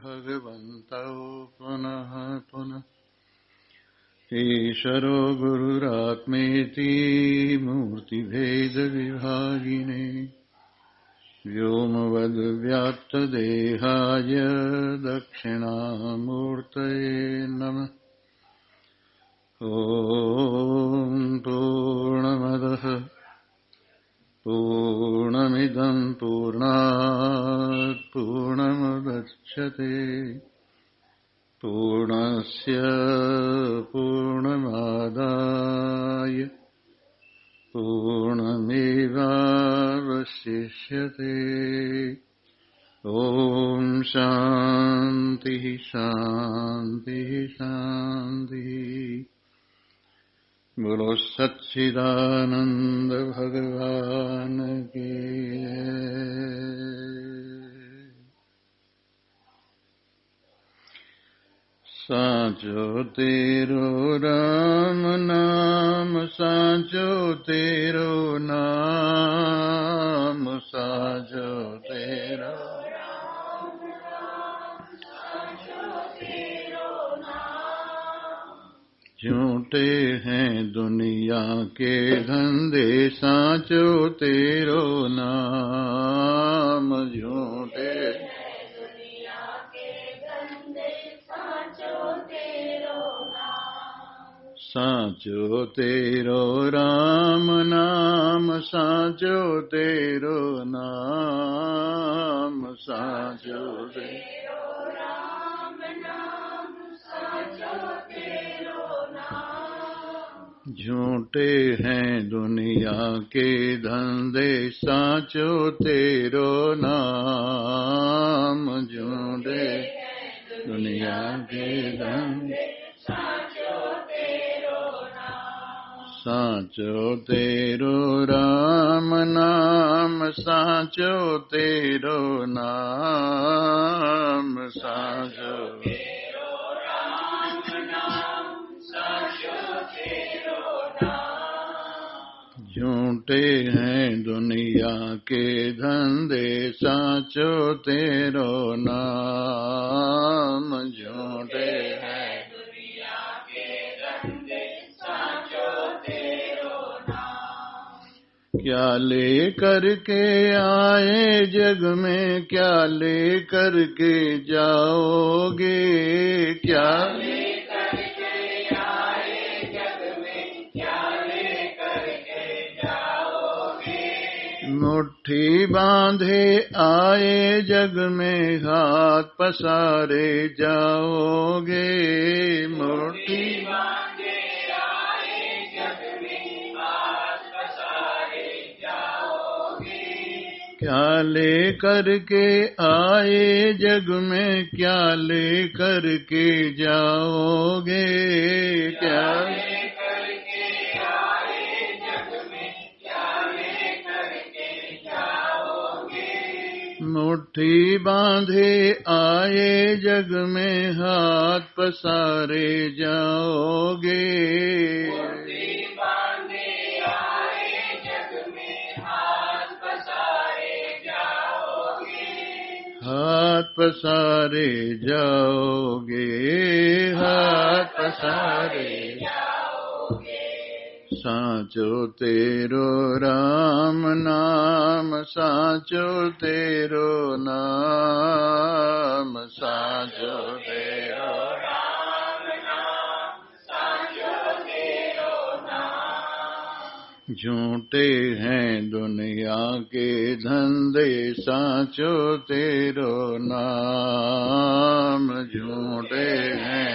भगवन्तौ पुनः पुनः ईश्वरो गुरुरात्मेति मूर्तिभेदविभागिने व्योमवद्व्याप्तदेहाय दक्षिणामूर्तये नमः। ॐ पूर्णमदः पूर्णमिदं पूर्णात् पूर्णमुदच्यते पूर्णस्य पूर्णमादाय पूर्णमेवावशिष्यते। ॐ शान्तिः शान्तिः शान्तिः। बोलो सच्चिदानंद भगवान की साचो तेरो राम नाम साचो तेरो नाम साचो तेरो झूठे हैं दुनिया के धंधे साचो तेरो नाम झूठे दुनिया के धंधे साचो तेरो नाम साचो तेरो राम नाम साचो तेरो नाम साचो तेरो राम नाम साचो तेरो झूठे हैं दुनिया के धंधे साचो तेरो नाम झूठे दुनिया के धंधे साचो तेरो नाम साचो तेरो राम नाम साचो तेरो नाम साचो झूठे हैं दुनिया के धंधे साचो तेरो नाम झूठे हैं दुनिया के धंधे साचो तेरो नाम। क्या ले करके आए जग में क्या ले करके जाओगे क्या मुट्ठी बांधे आए जग में हाथ पसारे जाओगे मुट्ठी बांधे आए जग में हाथ पसारे जाओगे। क्या ले करके आए जग में क्या ले करके जाओगे क्या मुट्ठी बांधे आए जग में हाथ पसारे जाओगे मुट्ठी बांधे आए जग में हाथ पसारे जाओगे हाथ पसारे जाओगे हाथ पसारे जाओगे। साचो तेरो राम नाम साचो तेरो नाम साचो तेरो राम नाम साचो तेरो नाम। झूठे हैं दुनिया के धंधे साचो तेरो नाम झूठे हैं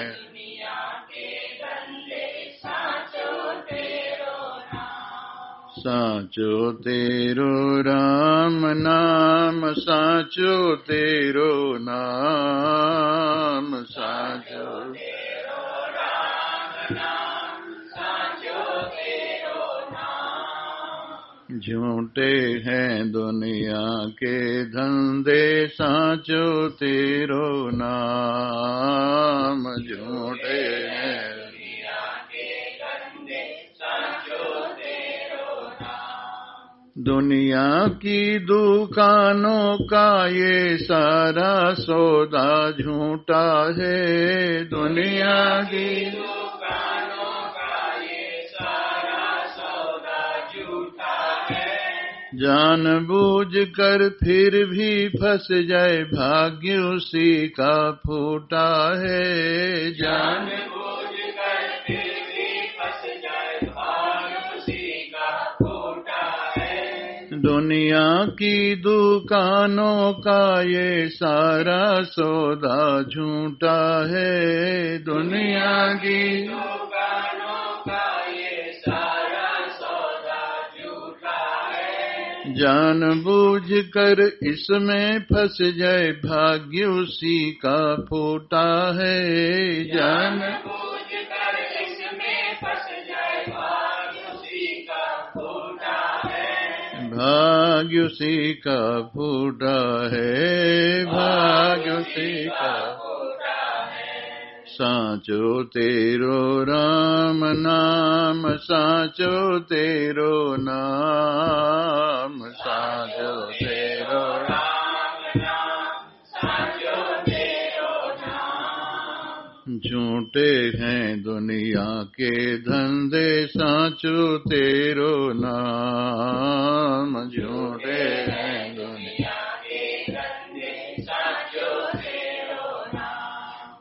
साचो तेरो राम नाम साचो तेरो नाम साचो तेरो राम नाम साचो तेरो नाम। झूठे हैं दुनिया के धंधे साचो तेरो नाम झूठे हैं दुनिया की दुकानों का ये सारा सौदा झूठा है। दुनिया की दुकानों का ये सारा सौदा झूठा है। जानबूझकर फिर भी फंस जाए भाग्य उसी का फूटा है। जानबूझकर फिर भी फंस जाए भाग्य उसी का फूटा है। दुनिया की दुकानों का ये सारा सौदा झूठा है। दुनिया की दुकानों का ये सारा सौदा झूठा है। जानबूझकर इसमें फंस जाए भाग्य उसी का फूटा है। जानबूझकर इसमें फंस जाए भाग्य उसी का फूटा है। भाग्य उसी का फूटा है। भाग्य उसी का फूटा है। साचो तेरो राम नाम, साचो तेरो नाम, साचो तेरो राम नाम, साचो तेरो नाम। झूठे हैं दुनिया के धंधे, साचो तेरो नाम। झूठे हैं दुनिया के धंधे, साचो तेरो नाम।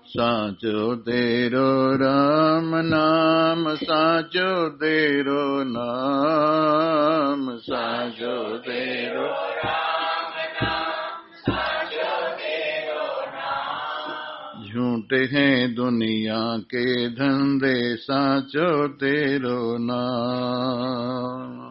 साचो तेरो राम नाम, साचो तेरो नाम, साचो तेरो राम नाम, साचो तेरो नाम। झूठे हैं दुनिया के धंधे, साचो तेरो नाम।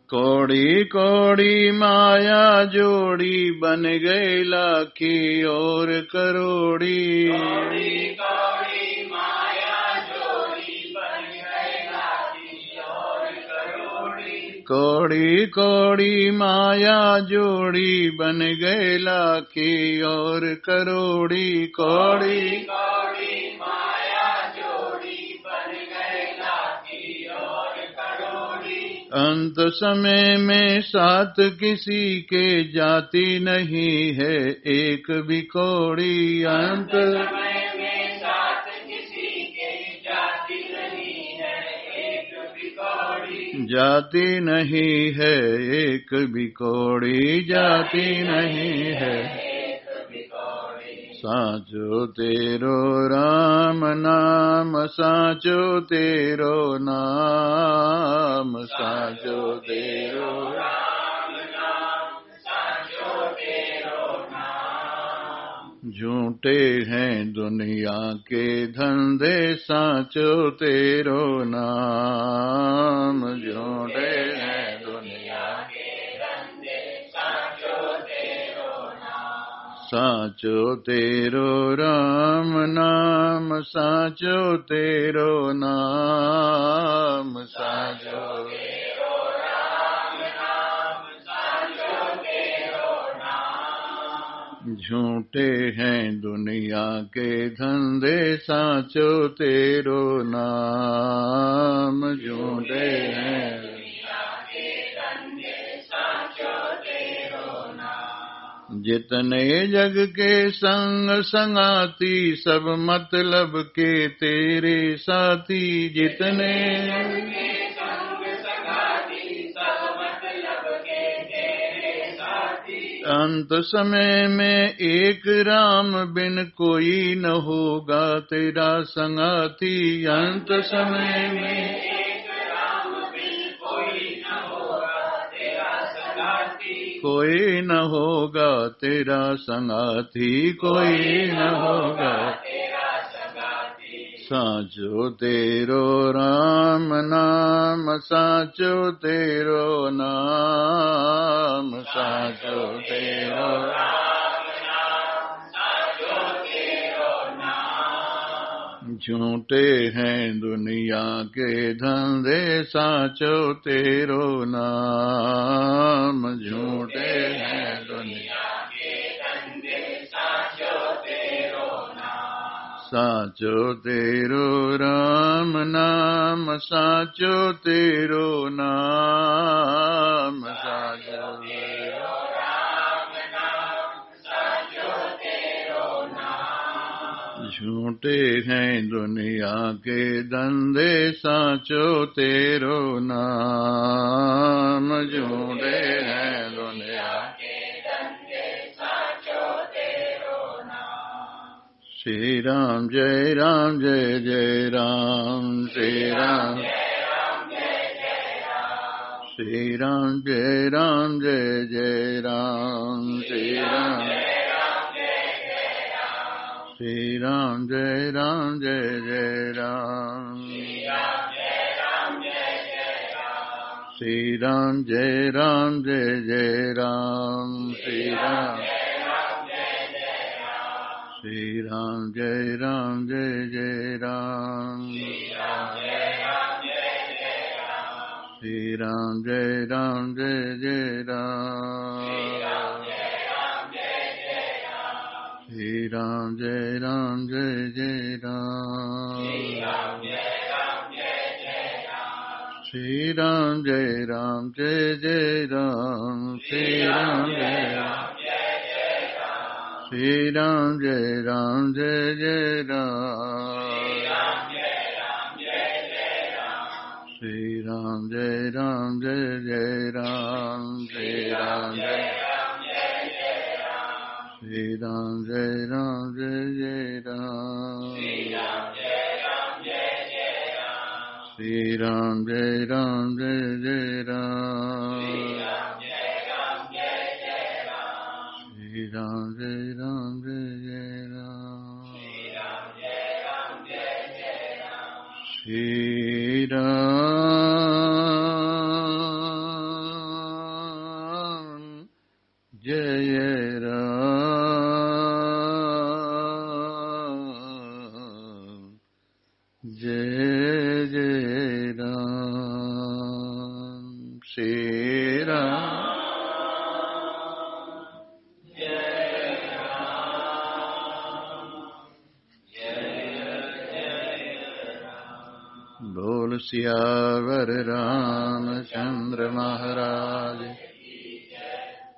कौड़ी कौड़ी माया जोड़ी, बन गए लाखी और करोड़ी। कौड़ी कौड़ी माया जोड़ी, बन गए लाखी और करोड़ी। कौड़ी कौड़ी माया जोड़ी, बन गए लाखी और करोड़ी। कौड़ी कौड़ी माया जोड़ी, बन गए लाखी और करोड़ी। अंत समय में साथ किसी के जाती नहीं है एक भी कौड़ी। अंत समय में साथ किसी के जाती नहीं है एक भी कौड़ी। जाती नहीं है एक भी कौड़ी, जाती नहीं है एक भी कौड़ी। साचो तेरो राम नाम, साचो तेरो नाम, साचो तेरो राम नाम, साचो तेरो नाम। झूठे हैं दुनिया के धंधे, साचो तेरो नाम। झूठे हैं दुनिया के धंधे, साचो तेरो नाम। साचो तेरो राम नाम, साचो तेरो नाम, साचो तेरो राम नाम, साचो तेरो नाम। झूठे हैं दुनिया के धंधे, साचो तेरो नाम। झूठे हैं दुनिया के धंधे, साचो तेरो नाम। जितने जग के संग संगाती, सब मतलब के तेरे साथी। जितने जग के संग संगाती, सब मतलब के तेरे साथी। अंत समय में एक राम बिन कोई न होगा तेरा संगाती। अंत समय में कोई न होगा तेरा संगाती, कोई न होगा तेरा संगाती। साचो तेरो राम नाम, साचो तेरो नाम, साचो तेरो राम नाम, साचो तेरो नाम। झूठे हैं दुनिया के धंधे, साचो तेरो नाम। झूठे हैं दुनिया के धंधे, साचो तेरो नाम। साचो तेरो राम नाम, साचो तेरो नाम, साचो तेरो झूठे हैं दुनिया के धंधे, साचो तेरो नाम, झूठे हैं दुनिया के धंधे, साचो तेरो नाम। श्री राम जय राम जय जय राम, श्री राम श्री राम जय राम जय जय राम, श्री राम श्री राम जय राम जय जय राम, श्री राम जय राम जय जय राम, श्री राम श्री राम जय राम जय जय राम, श्री राम जय राम जय जय राम, श्री राम जय राम जय जय राम, श्री राम जय राम जय जय राम, श्री राम जय राम श्री राम जय राम जय जय राम, श्री राम जय राम जय जय राम, श्री राम जय श्री राम जय राम जय जय राम, श्री राम जय राम जय जय राम, श्री राम जय राम जय जय राम, श्री राम जय राम जय जय राम, श्री राम बोल सियावर रामचंद्र महाराज,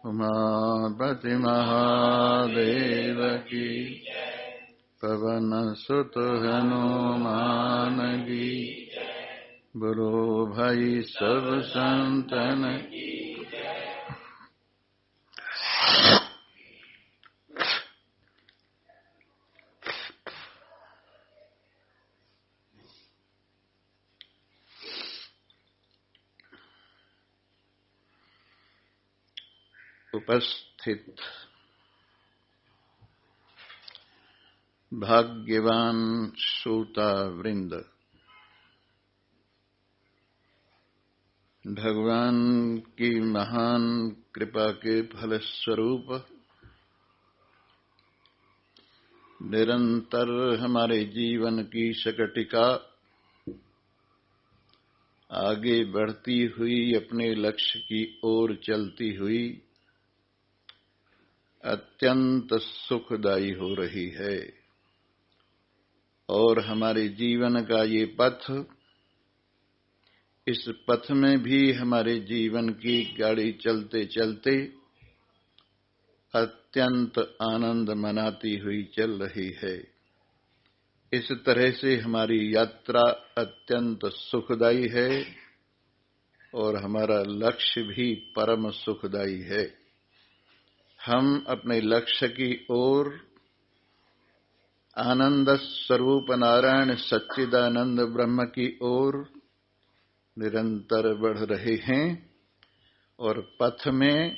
उमापति महादेव की, पवन सुत हनुमान की, बोलो भाई सब संतन की। उपस्थित भाग्यवान श्रोता वृंद, भगवान की महान कृपा के फलस्वरूप निरंतर हमारे जीवन की शकटिका आगे बढ़ती हुई अपने लक्ष्य की ओर चलती हुई अत्यंत सुखदायी हो रही है। और हमारे जीवन का ये पथ, इस पथ में भी हमारे जीवन की गाड़ी चलते चलते अत्यंत आनंद मनाती हुई चल रही है। इस तरह से हमारी यात्रा अत्यंत सुखदायी है और हमारा लक्ष्य भी परम सुखदायी है। हम अपने लक्ष्य की ओर आनंद स्वरूप नारायण सच्चिदानंद ब्रह्म की ओर निरंतर बढ़ रहे हैं और पथ में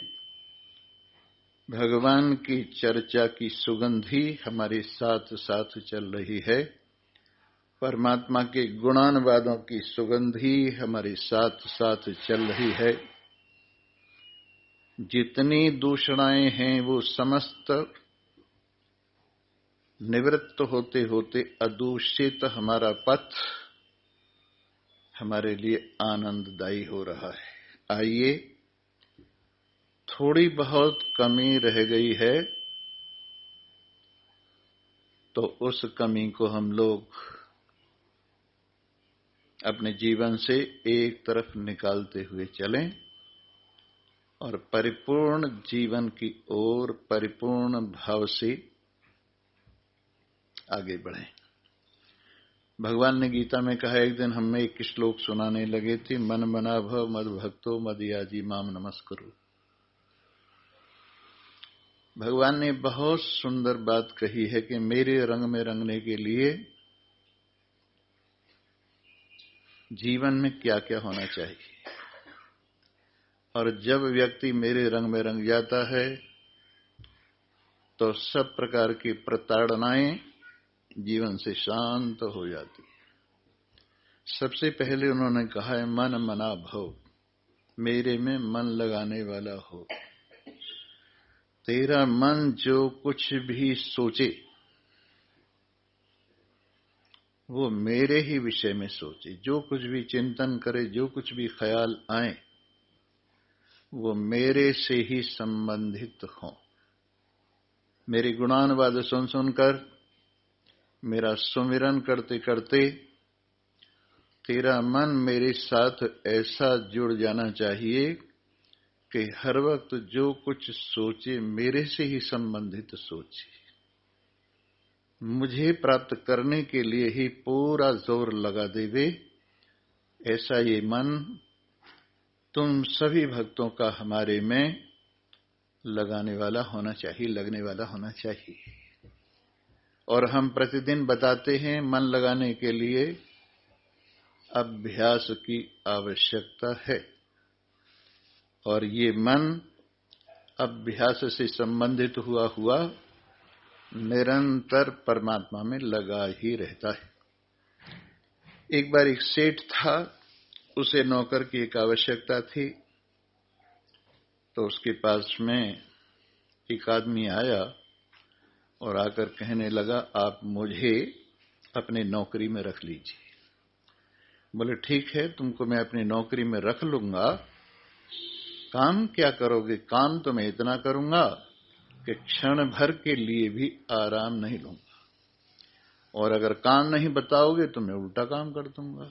भगवान की चर्चा की सुगंधी हमारे साथ साथ चल रही है। परमात्मा के गुणानुवादों की सुगंधी हमारे साथ साथ चल रही है। जितनी दूषणाएं हैं वो समस्त निवृत्त होते होते अदूषित हमारा पथ हमारे लिए आनंददायी हो रहा है। आइए, थोड़ी बहुत कमी रह गई है। तो उस कमी को हम लोग अपने जीवन से एक तरफ निकालते हुए चलें और परिपूर्ण जीवन की ओर परिपूर्ण भाव से आगे बढ़ें। भगवान ने गीता में कहा, एक दिन हमें एक श्लोक सुनाने लगे थे, मन मना भव मद भक्तो मदयाजी माम नमस्कुरु। भगवान ने बहुत सुंदर बात कही है कि मेरे रंग में रंगने के लिए जीवन में क्या क्या होना चाहिए। और जब व्यक्ति मेरे रंग में रंग जाता है तो सब प्रकार की प्रताड़नाएं जीवन से शांत हो जाती है। सबसे पहले उन्होंने कहा है, मन मना भव, मेरे में मन लगाने वाला हो। तेरा मन जो कुछ भी सोचे वो मेरे ही विषय में सोचे, जो कुछ भी चिंतन करे, जो कुछ भी ख्याल आए वो मेरे से ही संबंधित हो। मेरे गुणानुवाद सुन सुनकर, मेरा सुमिरन करते करते तेरा मन मेरे साथ ऐसा जुड़ जाना चाहिए कि हर वक्त जो कुछ सोचे मेरे से ही संबंधित सोचे, मुझे प्राप्त करने के लिए ही पूरा जोर लगा देवे। ऐसा ये मन तुम सभी भक्तों का हमारे में लगाने वाला होना चाहिए, लगने वाला होना चाहिए। और हम प्रतिदिन बताते हैं, मन लगाने के लिए अभ्यास की आवश्यकता है। और ये मन अभ्यास से संबंधित हुआ हुआ निरंतर परमात्मा में लगा ही रहता है। एक बार एक सेठ था, उसे नौकर की एक आवश्यकता थी, तो उसके पास में एक आदमी आया और आकर कहने लगा, आप मुझे अपने नौकरी में रख लीजिए। बोले, ठीक है, तुमको मैं अपनी नौकरी में रख लूंगा, काम क्या करोगे? काम तो मैं इतना करूंगा कि क्षण भर के लिए भी आराम नहीं लूंगा, और अगर काम नहीं बताओगे तो मैं उल्टा काम कर दूंगा।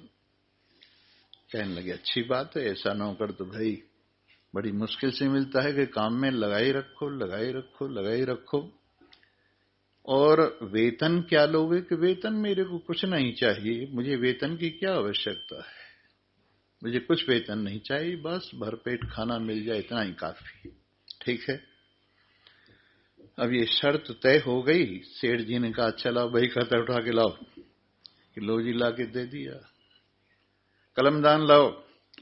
कहने लगे, अच्छी बात है, ऐसा नौकर तो भाई बड़ी मुश्किल से मिलता है कि काम में लगाई रखो लगाई रखो लगाई रखो। और वेतन क्या लोगे? कि वेतन मेरे को कुछ नहीं चाहिए, मुझे वेतन की क्या आवश्यकता है, मुझे कुछ वेतन नहीं चाहिए, बस भरपेट खाना मिल जाए, इतना ही काफी। ठीक है, अब ये शर्त तय हो गई। सेठ जी ने कहा, अच्छा लाओ भाई, खाता उठा के लाओ। कि लो जी, ला के दे दिया। कलमदान लाओ,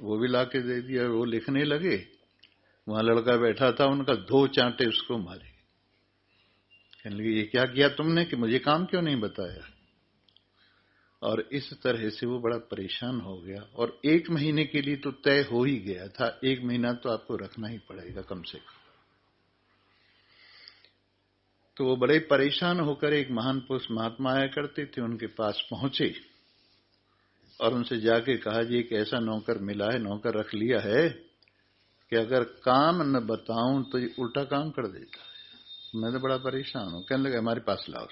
वो भी ला के दे दिया। वो लिखने लगे, वहां लड़का बैठा था, उनका 2 चांटे उसको मारे। कहने लगे, ये क्या किया तुमने कि मुझे काम क्यों नहीं बताया? और इस तरह से वो बड़ा परेशान हो गया। और 1 महीने के लिए तो तय हो ही गया था, 1 महीना तो आपको रखना ही पड़ेगा कम से कम। तो वो बड़े परेशान होकर एक महान पुरुष महात्मा आया करते थे, उनके पास पहुंचे और उनसे जाके कहा, जी एक ऐसा नौकर मिला है, नौकर रख लिया है कि अगर काम न बताऊं तो ये उल्टा काम कर देता है, मैं तो बड़ा परेशान हूं। कहने लगे, हमारे पास लाओ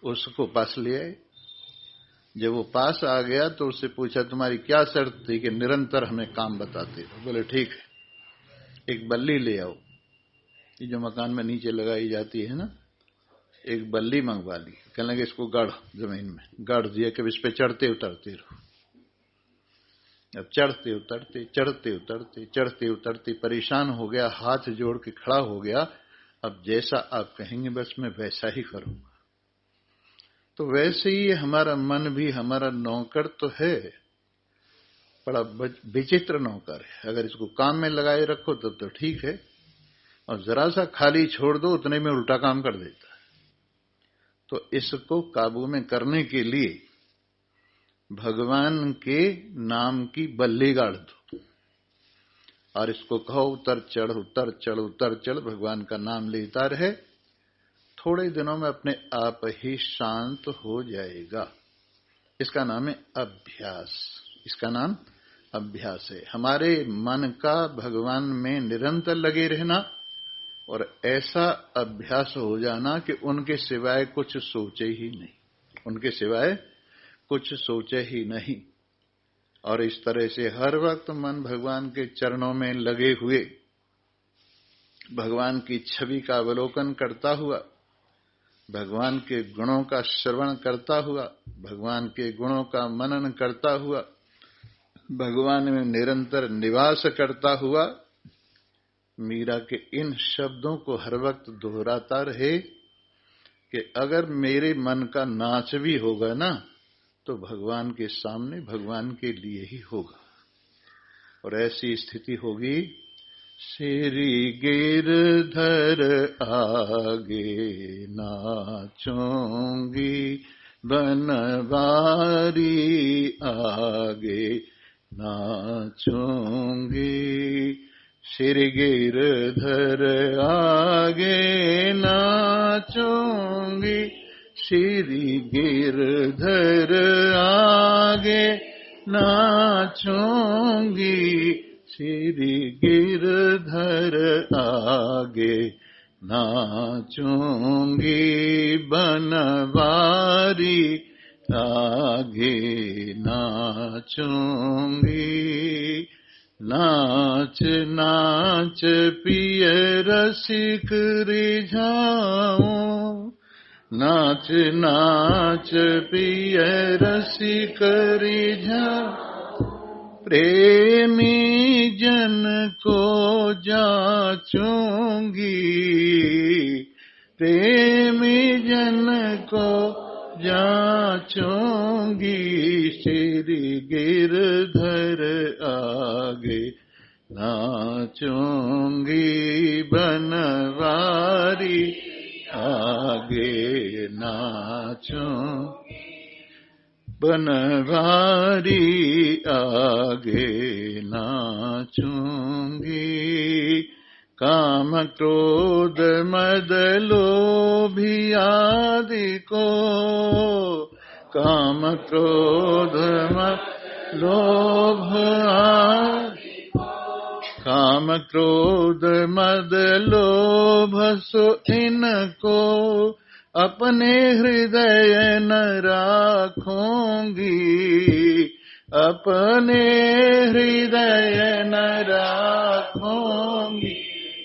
उसको पास ले आए। जब वो पास आ गया तो उससे पूछा, तुम्हारी क्या शर्त थी कि निरंतर हमें काम बताते हो? बोले, ठीक है, एक बल्ली ले आओ, ये जो मकान में नीचे लगाई जाती है ना, एक बल्ली मंगवा ली। कहने लगे, इसको गाड़, जमीन में गाड़ दिया कि इस पे चढ़ते उतरते रहो। अब चढ़ते उतरते चढ़ते उतरते चढ़ते उतरते परेशान हो गया, हाथ जोड़ के खड़ा हो गया। अब जैसा आप कहेंगे बस मैं वैसा ही करूंगा। तो वैसे ही हमारा मन भी हमारा नौकर तो है, बड़ा विचित्र नौकर है। अगर इसको काम में लगाए रखो तब तो ठीक है, और जरा सा खाली छोड़ दो उतने में उल्टा काम कर देता है। तो इसको काबू में करने के लिए भगवान के नाम की बल्ली गाड़ दो और इसको कहो, उतर चढ़ उतर चढ़ उतर चढ़, भगवान का नाम लेता रहे। थोड़े दिनों में अपने आप ही शांत हो जाएगा। इसका नाम है अभ्यास। इसका नाम अभ्यास है। हमारे मन का भगवान में निरंतर लगे रहना, और ऐसा अभ्यास हो जाना कि उनके सिवाय कुछ सोचे ही नहीं, उनके सिवाय कुछ सोचे ही नहीं। और इस तरह से हर वक्त मन भगवान के चरणों में लगे हुए भगवान की छवि का अवलोकन करता हुआ, भगवान के गुणों का श्रवण करता हुआ, भगवान के गुणों का मनन करता हुआ, भगवान में निरंतर निवास करता हुआ मीरा के इन शब्दों को हर वक्त दोहराता रहे कि अगर मेरे मन का नाच भी होगा ना तो भगवान के सामने भगवान के लिए ही होगा। और ऐसी स्थिति होगी, श्री गिरधर आगे नाचूंगी, बनवारी आगे नाचूंगी, श्री गिरधर आगे नाचूंगी, श्री गिरधर आगे नाचूंगी, श्री गिरधर आगे नाचूंगी, बनवारी आगे नाचूंगी। नाच नाच पिय रसिक रिझाऊं, नाच नाच पिय रसिक रिझाऊं, प्रेमी जन को जाचूंगी, प्रेमी जन को जाचूंगी, श्री गिरधर आगे नाचूंगी, बनवारी आगे नाचूंगी, बनवारी आगे नाचूंगी। काम क्रोध मद लोभी आदि को, काम क्रोध मद लोभ आदि को, काम क्रोध मद लोभ सो इनको अपने हृदय न राखूंगी, अपने हृदय न राखूंगी,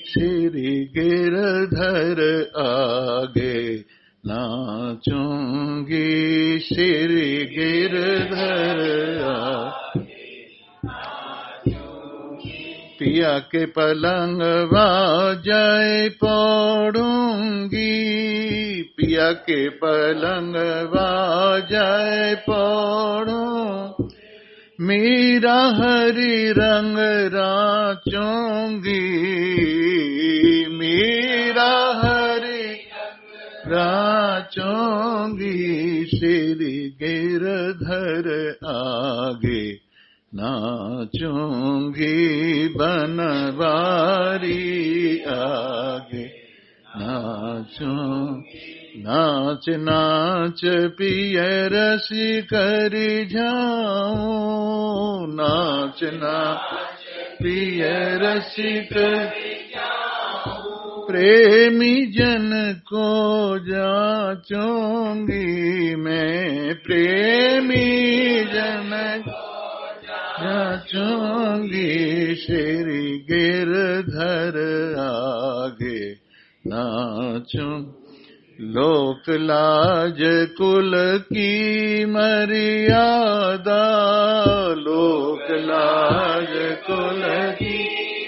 श्री गिरधर आगे नाचूंगी, श्री गिरधर आगे नाचूंगी, पिया के पलंग बाजाए पौड़ूंगी, पिया के पलंग बाजाए पौड़ूं, मीरा हरि रंग राचूंगी, मीरा हरि राचूंगी, श्री गिरधर आगे नाचूंगी, बनवारी आगे नाचूंगी। नाच नाच पिय रसिक रिझाऊं, नाच नाच पिय रसिक रिझाऊं, प्रेमी जन को जाचूंगी, मैं प्रेमी जन को जाचूंगी, श्री गिरधर आगे नाचूं। लोक लाज कुल की मर्यादा, लोक लाज कुल की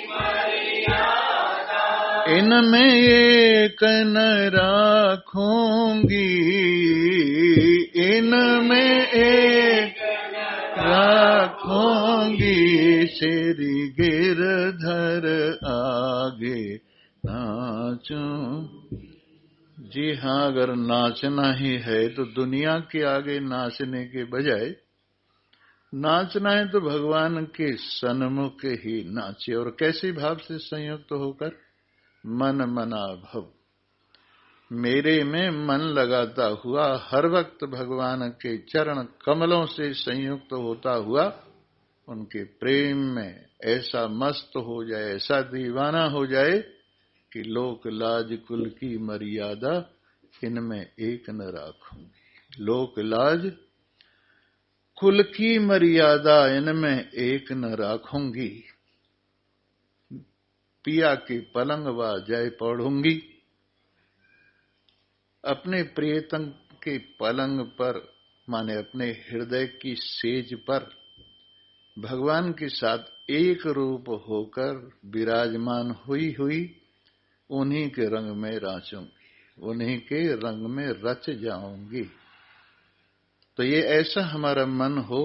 मर्यादा, इनमें एक न राखूंगी, इनमें एक राखूंगी, श्री गिरधर आगे नाचूं। जी हाँ, अगर नाचना ही है तो दुनिया के आगे नाचने के बजाय नाचना है तो भगवान के सन्मुख ही नाचे। और कैसे भाव से संयुक्त होकर? मन मना भव, मेरे में मन लगाता हुआ हर वक्त भगवान के चरण कमलों से संयुक्त होता हुआ उनके प्रेम में ऐसा मस्त हो जाए, ऐसा दीवाना हो जाए कि लोक लाज कुल की मर्यादा इनमें एक न राखूंगी। लोक लाज कुल की मर्यादा इनमें एक न राखूंगी। पिया की पलंग व जय पढ़ूंगी। अपने प्रियतम के पलंग पर माने अपने हृदय की सेज पर भगवान के साथ एक रूप होकर विराजमान हुई हुई उन्हीं के रंग में राचूंगी, उन्हीं के रंग में रच जाऊंगी। तो ये ऐसा हमारा मन हो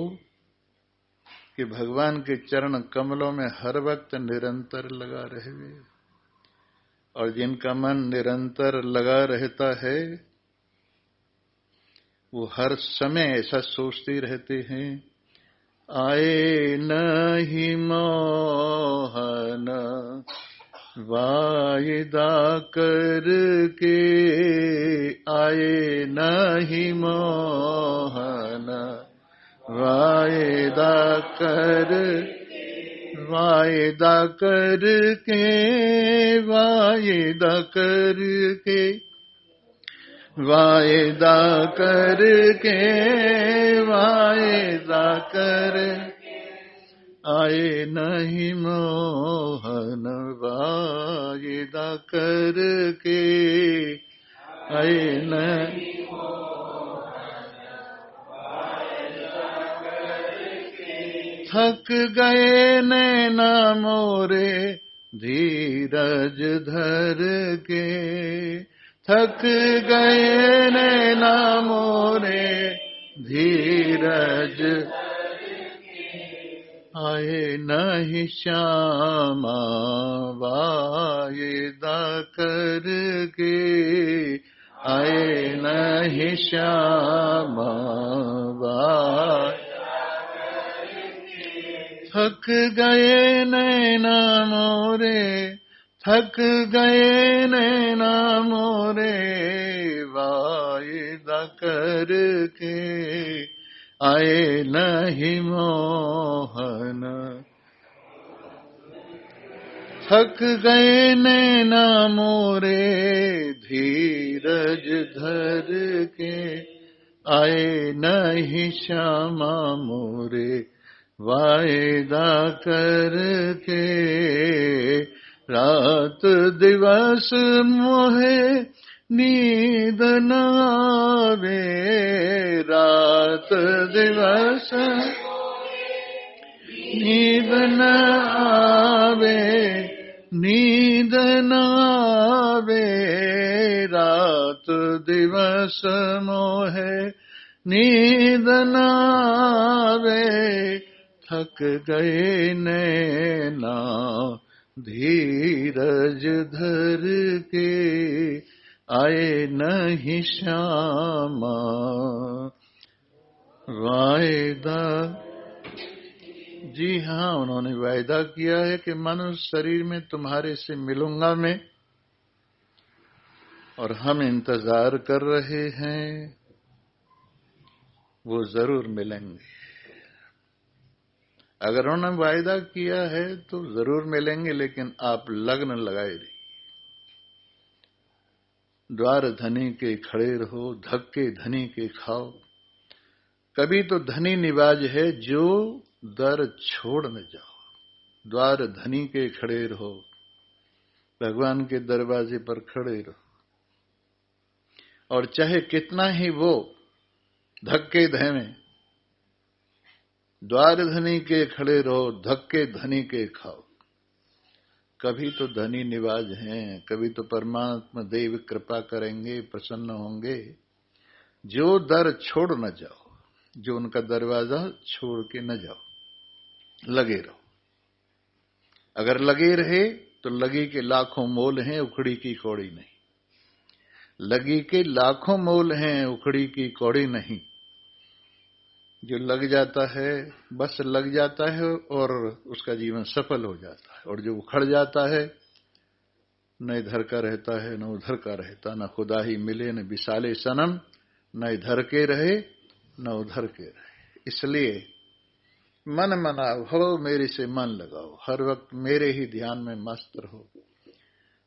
कि भगवान के चरण कमलों में हर वक्त निरंतर लगा रहे। और जिनका मन निरंतर लगा रहता है वो हर समय ऐसा सोचते रहते हैं, आए नहीं मोहन वायदा करके, आए नहीं मोहन वायदा करके, वायदा करके, वायदा करके, वायदा करके, वायदा कर, आए नहीं मोहन वायदा करके, आए नहीं थक गए नैना मोरे धीरज धर के, थक गए नैना मोरे धीरज, आए नहीं श्यामा वायदा करके, आए नहीं श्यामा वायदा, थक गए नैना मोरे, थक गए नैना मोरे वायदा करके, आए नहीं मोहन, थक गए नैना मोरे धीरज धर के, आए नहीं श्यामा मोरे वायदा करके, रात दिवस मोहे नींद न आवे, रात दिवस नींद न आवे, नींद न आवे, रात दिवस मोहे नींद न आवे, थक गए नैना धीरज धर के, आए नहीं श्यामा वायदा। जी हाँ, उन्होंने वायदा किया है कि मनुष्य शरीर में तुम्हारे से मिलूंगा मैं, और हम इंतजार कर रहे हैं, वो जरूर मिलेंगे। अगर उन्होंने वायदा किया है तो जरूर मिलेंगे, लेकिन आप लगन लगाए रहिए। द्वार धनी के खड़े रहो, धक्के धनी के खाओ। कभी तो धनी निवाज है जो दर छोड़ न जाओ। द्वार धनी के खड़े रहो, भगवान के दरवाजे पर खड़े रहो, और चाहे कितना ही वो धक्के धमे, द्वार धनी के खड़े रहो, धक्के धनी के खाओ। कभी तो धनी निवाज हैं, कभी तो परमात्मा देव कृपा करेंगे, प्रसन्न होंगे। जो दर छोड़ न जाओ, जो उनका दरवाजा छोड़ के न जाओ, लगे रहो। अगर लगे रहे तो लगी के लाखों मोल हैं, उखड़ी की कौड़ी नहीं। लगी के लाखों मोल हैं, उखड़ी की कौड़ी नहीं। जो लग जाता है बस लग जाता है और उसका जीवन सफल हो जाता है, और जो उखड़ जाता है न इधर का रहता है न उधर का रहता, न खुदा ही मिले न विशाले सनम, न इधर के रहे न उधर के रहे। इसलिए मन मनाओ हो, मेरे से मन लगाओ, हर वक्त मेरे ही ध्यान में मस्त रहो।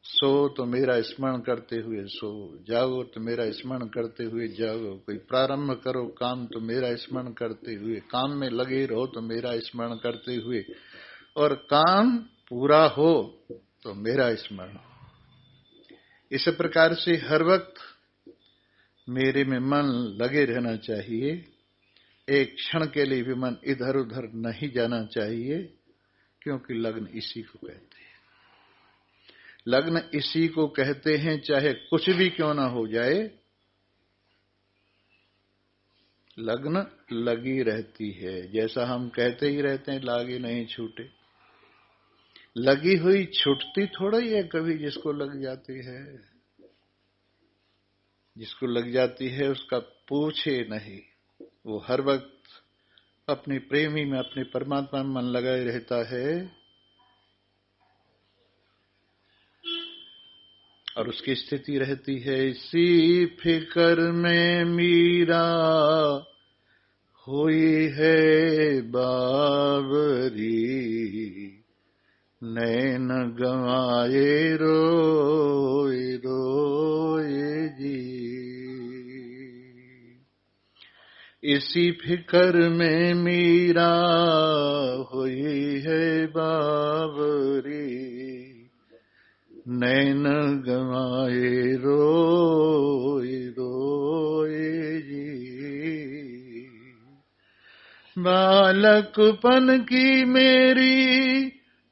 सो तो मेरा स्मरण करते हुए सो, जागो तो मेरा स्मरण करते हुए जागो, कोई प्रारंभ करो काम तो मेरा स्मरण करते हुए, काम में लगे रहो तो मेरा स्मरण करते हुए, और काम पूरा हो तो मेरा स्मरण। इस प्रकार से हर वक्त मेरे में मन लगे रहना चाहिए, एक क्षण के लिए भी मन इधर उधर नहीं जाना चाहिए, क्योंकि लग्न इसी को कहते हैं। लग्न इसी को कहते हैं, चाहे कुछ भी क्यों ना हो जाए, लग्न लगी रहती है। जैसा हम कहते ही रहते हैं, लागे नहीं छूटे, लगी हुई छूटती थोड़ा ही है कभी। जिसको लग जाती है, जिसको लग जाती है उसका पूछे नहीं, वो हर वक्त अपने प्रेमी में, अपने परमात्मा में मन लगाए रहता है, और उसकी स्थिति रहती है इसी फिक्र में मीरा हुई है बावरी, नैन गंवाए रोए रोए जी। इसी फिक्र में मीरा हुई है बावरी, नैन गंवाए रोए रोए जी। बालकपन की मेरी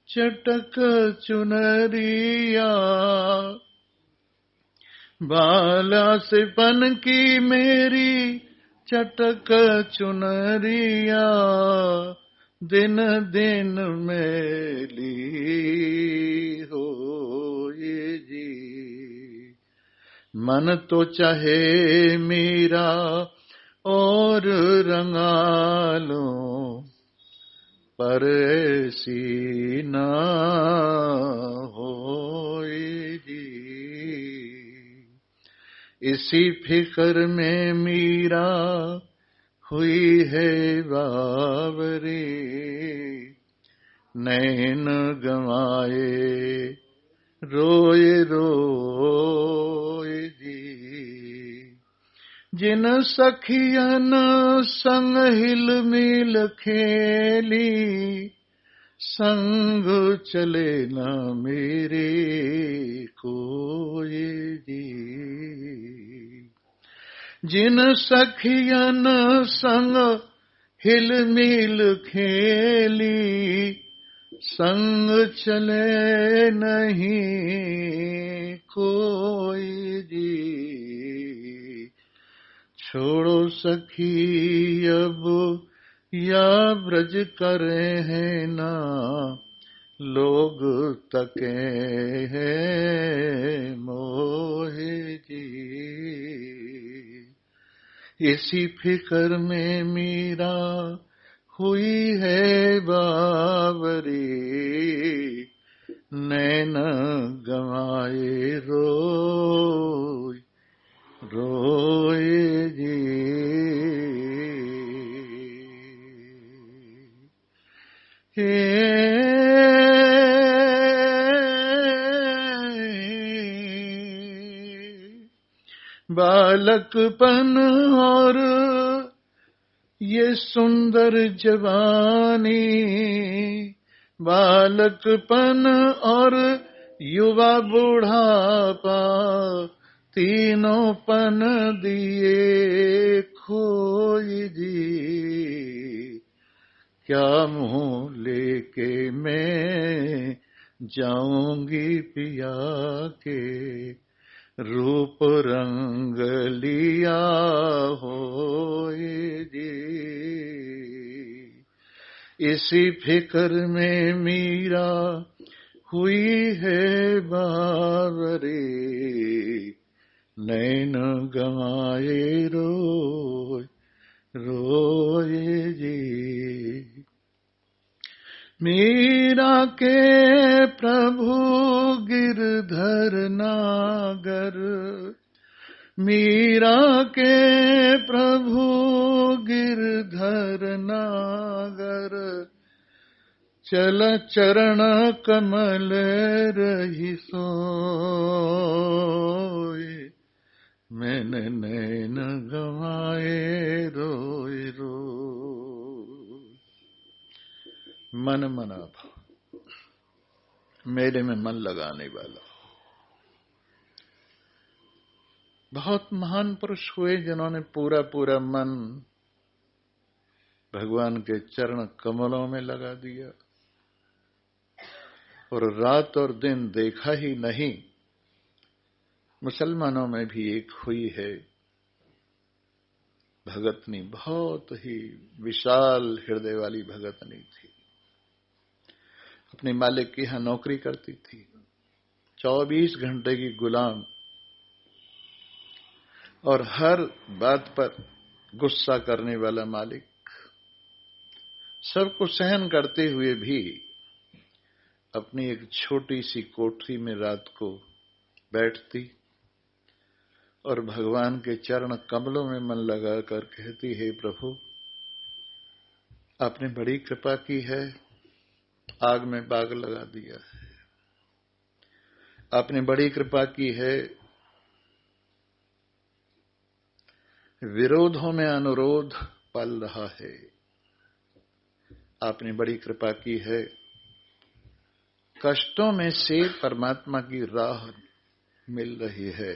चटक चुनरिया, बालसपन की मेरी चटक चुनरिया, दिन दिन मेली हो ये जी। मन तो चाहे मेरा और रंगा लो, पर ऐसी ना हो जी। इसी फिक्र में मीरा हुई है बावरी, नैन गंवाए रोए रोए जी। जिन सखियन संग हिल मिल खेली, संग चले न मेरे कोई जी। जिन सखियन संग हिल मिल खेली, संग चले नहीं कोई जी। छोड़ो सखी अब या ब्रज करे हैं ना, लोग तके हैं मोहे जी। इसी फिक्र में मीरा हुई है बावरी, नैन गंवाए रोए रोए जी। बालकपन और ये सुंदर जवानी, बालकपन और युवा बुढ़ापा, तीनों पन दिए खोई जी। क्या मुंह लेके मैं जाऊंगी पिया के, रूप रंग लिया होए जी। इसी फिक्र में मीरा हुई है बावरी, नैन गंवाए रोए रोए जी। मीरा के प्रभु गिरधर नागर, मीरा के प्रभु गिरधर नागर, चल चरण कमल रही सोए, मैंने नैन गवाए रोए रोए। मन मना भाव, मेले में मन लगाने वाला। बहुत महान पुरुष हुए जिन्होंने पूरा पूरा मन भगवान के चरण कमलों में लगा दिया और रात और दिन देखा ही नहीं। मुसलमानों में भी एक हुई है भगतनी, बहुत ही विशाल हृदय वाली भगतनी थी। अपने मालिक के यहां नौकरी करती थी, 24 घंटे की गुलाम, और हर बात पर गुस्सा करने वाला मालिक। सबको सहन करते हुए भी अपनी एक छोटी सी कोठरी में रात को बैठती और भगवान के चरण कमलों में मन लगाकर कहती, हे प्रभु, आपने बड़ी कृपा की है, आग में बाग लगा दिया है। आपने बड़ी कृपा की है, विरोधों में अनुरोध पल रहा है। आपने बड़ी कृपा की है, कष्टों में से परमात्मा की राह मिल रही है।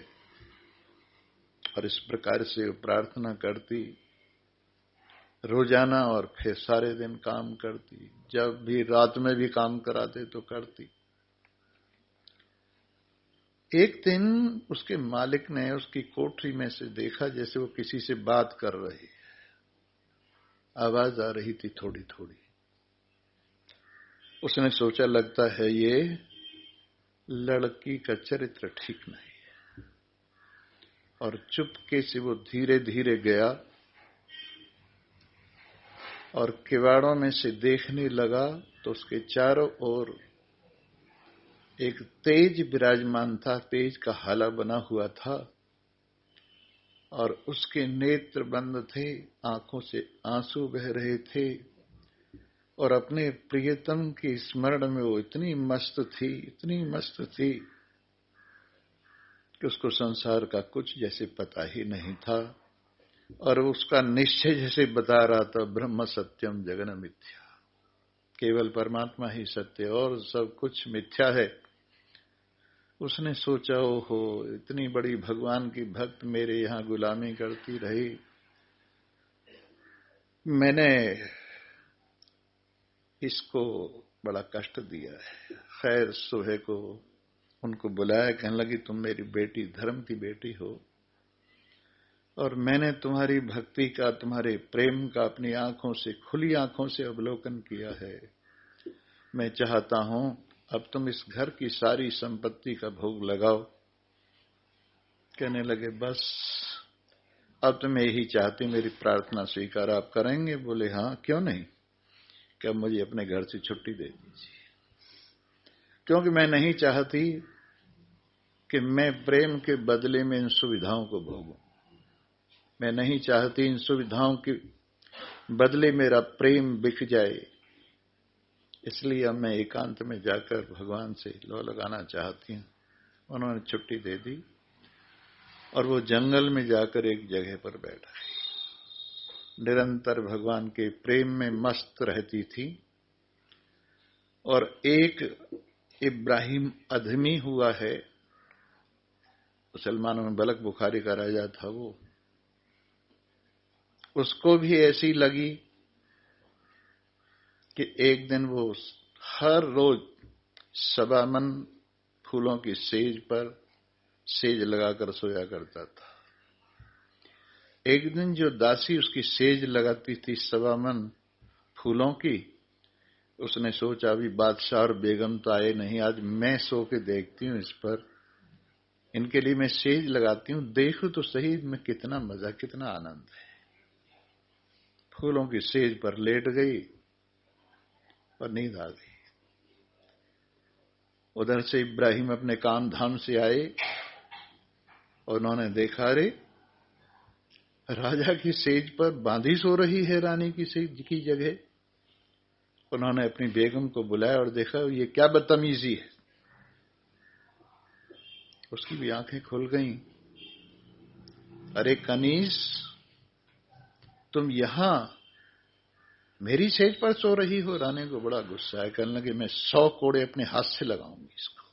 और इस प्रकार से वो प्रार्थना करती रोजाना, और फिर सारे दिन काम करती। जब भी रात में भी काम कराते तो करती। एक दिन उसके मालिक ने उसकी कोठरी में से देखा जैसे वो किसी से बात कर रही है, आवाज आ रही थी थोड़ी थोड़ी। उसने सोचा लगता है ये लड़की का चरित्र ठीक नहीं है, और चुपके से वो धीरे धीरे गया और किवाड़ों में से देखने लगा तो उसके चारों ओर एक तेज विराजमान था, तेज का हाला बना हुआ था, और उसके नेत्र बंद थे, आंखों से आंसू बह रहे थे, और अपने प्रियतम के स्मरण में वो इतनी मस्त थी, इतनी मस्त थी कि उसको संसार का कुछ जैसे पता ही नहीं था। और उसका निश्चय जैसे बता रहा था, ब्रह्म सत्यम जगन मिथ्या, केवल परमात्मा ही सत्य और सब कुछ मिथ्या है। उसने सोचा, ओहो, इतनी बड़ी भगवान की भक्त मेरे यहां गुलामी करती रही, मैंने इसको बड़ा कष्ट दिया है। खैर सुबह को उनको बुलाया, कहने लगी तुम मेरी बेटी, धर्म की बेटी हो, और मैंने तुम्हारी भक्ति का, तुम्हारे प्रेम का अपनी आंखों से, खुली आंखों से अवलोकन किया है। मैं चाहता हूं अब तुम इस घर की सारी संपत्ति का भोग लगाओ। कहने लगे बस अब तो मैं यही चाहती, मेरी प्रार्थना स्वीकार आप करेंगे? बोले हाँ, क्यों नहीं। क्या मुझे अपने घर से छुट्टी दे दीजिए, क्योंकि मैं नहीं चाहती कि मैं प्रेम के बदले में इन सुविधाओं को भोगूं। मैं नहीं चाहती इन सुविधाओं के बदले मेरा प्रेम बिक जाए। इसलिए अब मैं एकांत में जाकर भगवान से लौ लगाना चाहती हूं। उन्होंने छुट्टी दे दी और वो जंगल में जाकर एक जगह पर बैठा, निरंतर भगवान के प्रेम में मस्त रहती थी। और एक इब्राहिम अधमी हुआ है, मुसलमानों में बलक बुखारी का राजा था वो, उसको भी ऐसी लगी कि एक दिन वो हर रोज सबामन फूलों की सेज पर सेज लगाकर सोया करता था। एक दिन जो दासी उसकी सेज लगाती थी सबामन फूलों की, उसने सोचा अभी बादशाह और बेगम तो आए नहीं, आज मैं सो के देखती हूं इस पर, इनके लिए मैं सेज लगाती हूं, देखो तो सही में कितना मजा, कितना आनंद है। फूलों की सेज पर लेट गई और नींद आ गई। उधर से इब्राहिम अपने काम धाम से आए और उन्होंने देखा, रे राजा की सेज पर बांधी सो रही है रानी की सेज की जगह, उन्होंने अपनी बेगम को बुलाया और देखा ये क्या बदतमीजी है। उसकी भी आंखें खुल गईं। अरे कनीज, तुम यहां मेरी सेज पर सो रही हो। रानी को बड़ा गुस्सा है, कहने लगे मैं 100 कोड़े अपने हाथ से लगाऊंगी इसको।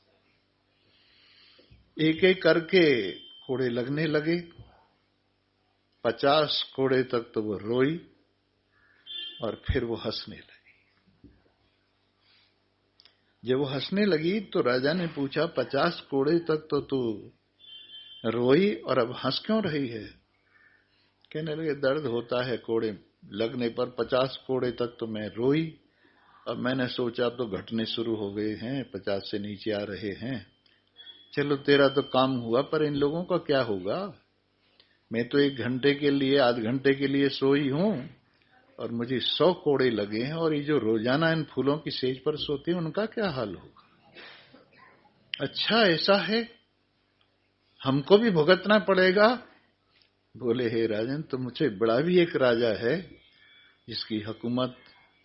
एक एक करके कोड़े लगने लगे। 50 कोड़े तक तो वो रोई और फिर वो हंसने लगी। जब वो हंसने लगी तो राजा ने पूछा 50 कोड़े तक तो तू रोई और अब हंस क्यों रही है? कहने लगे दर्द होता है कोड़े लगने पर। 50 कोड़े तक तो मैं रोई, अब मैंने सोचा अब तो घटने शुरू हो गए हैं, 50 से नीचे आ रहे हैं। चलो तेरा तो काम हुआ, पर इन लोगों का क्या होगा? मैं तो 1 घंटे के लिए, आध घंटे के लिए सोई हूं और मुझे 100 कोड़े लगे हैं, और ये जो रोजाना इन फूलों की सेज पर सोते हैं उनका क्या हाल होगा? अच्छा ऐसा है, हमको भी भुगतना पड़ेगा? बोले हे राजन, तो मुझे बड़ा भी एक राजा है जिसकी हुकूमत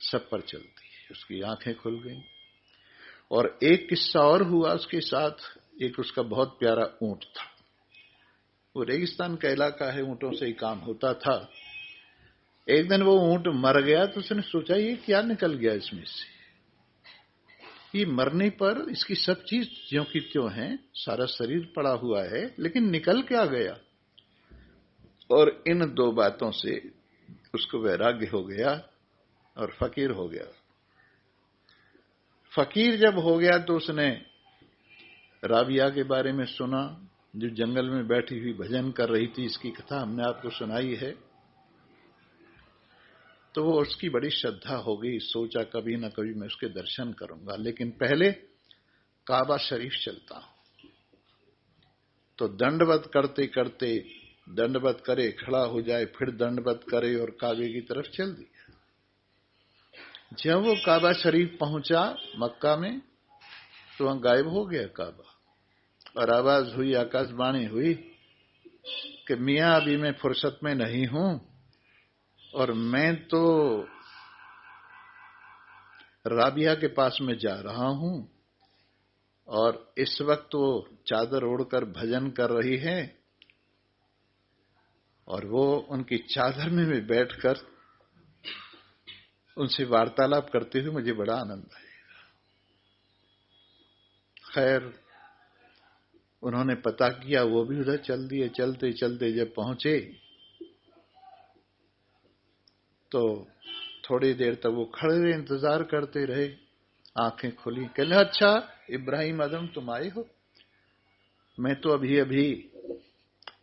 सब पर चलती है। उसकी आंखें खुल गईं। और एक किस्सा और हुआ उसके साथ। एक उसका बहुत प्यारा ऊंट था। वो रेगिस्तान का इलाका है, ऊंटों से ही काम होता था। एक दिन वो ऊंट मर गया तो उसने सोचा ये क्या निकल गया इसमें से। ये मरने पर इसकी सब चीज ज्यों की त्यों है, सारा शरीर पड़ा हुआ है, लेकिन निकल क्या गया? और इन 2 बातों से उसको वैराग्य हो गया और फकीर हो गया। फकीर जब हो गया तो उसने राबिया के बारे में सुना, जो जंगल में बैठी हुई भजन कर रही थी। इसकी कथा हमने आपको सुनाई है। तो वो उसकी बड़ी श्रद्धा हो गई। सोचा कभी ना कभी मैं उसके दर्शन करूंगा, लेकिन पहले काबा शरीफ चलता हूं। तो दंडवत करते करते, दंडवत करे, खड़ा हो जाए, फिर दंडवत करे और काबे की तरफ चल दिया। जब वो काबा शरीफ पहुंचा मक्का में तो वहां गायब हो गया काबा। और आवाज हुई, आकाशवाणी हुई कि मियां अभी मैं फुर्सत में नहीं हूं और मैं तो राबिया के पास में जा रहा हूं, और इस वक्त वो चादर ओढ़कर भजन कर रही है और वो उनकी चादर में भी बैठकर उनसे वार्तालाप करते हुए मुझे बड़ा आनंद आएगा। खैर उन्होंने पता किया, वो भी उधर चल दिए। चलते चलते जब पहुंचे तो थोड़ी देर तक वो खड़े रहे, इंतजार करते रहे। आंखें खुली, कहने अच्छा इब्राहिम आदम तुम आए हो? मैं तो अभी अभी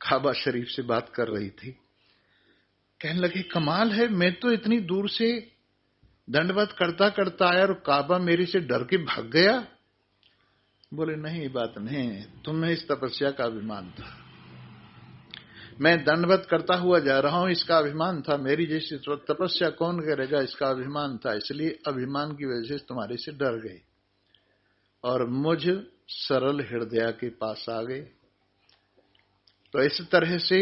काबा शरीफ से बात कर रही थी। कहने लगे कमाल है, मैं तो इतनी दूर से दंडवत करता करता आया और काबा मेरे से डर के भाग गया। बोले नहीं, बात नहीं, तुम्हें इस तपस्या का अभिमान था। मैं दंडवत करता हुआ जा रहा हूं, इसका अभिमान था। मेरी जैसी तपस्या कौन करेगा, इसका अभिमान था। इसलिए अभिमान की वजह से तुम्हारे से डर गए और मुझ सरल हृदय के पास आ गए। तो इस तरह से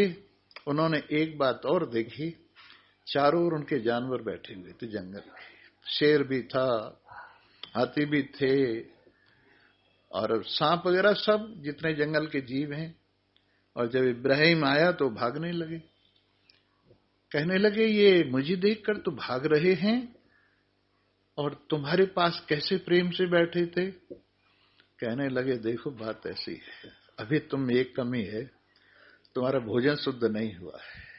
उन्होंने एक बात और देखी, चारों ओर उनके जानवर बैठे हुए थे जंगल में। शेर भी था, हाथी भी थे, और सांप वगैरह सब जितने जंगल के जीव हैं। और जब इब्राहिम आया तो भागने लगे। कहने लगे ये मुझे देखकर तो भाग रहे हैं, और तुम्हारे पास कैसे प्रेम से बैठे थे? कहने लगे देखो बात ऐसी है, अभी तुम एक कमी है, तुम्हारा भोजन शुद्ध नहीं हुआ है।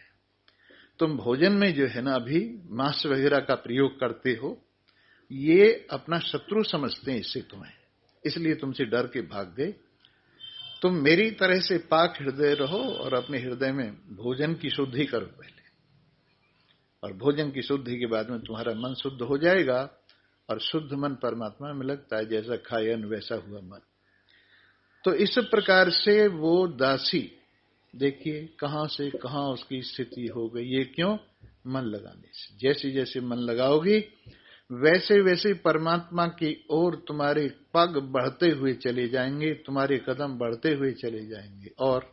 तुम भोजन में जो है ना अभी मांस वगैरह का प्रयोग करते हो, ये अपना शत्रु समझते हैं इससे तुम्हें, इसलिए तुमसे डर के भाग गए। तुम मेरी तरह से पाक हृदय रहो और अपने हृदय में भोजन की शुद्धि करो पहले, और भोजन की शुद्धि के बाद में तुम्हारा मन शुद्ध हो जाएगा। और शुद्ध मन परमात्मा में लगता है, जैसा खायन वैसा हुआ मन। तो इस प्रकार से वो दासी, देखिए कहां से कहां उसकी स्थिति हो गई। ये क्यों? मन लगाने से। जैसे जैसे मन लगाओगी वैसे वैसे परमात्मा की ओर तुम्हारे पग बढ़ते हुए चले जाएंगे, तुम्हारे कदम बढ़ते हुए चले जाएंगे, और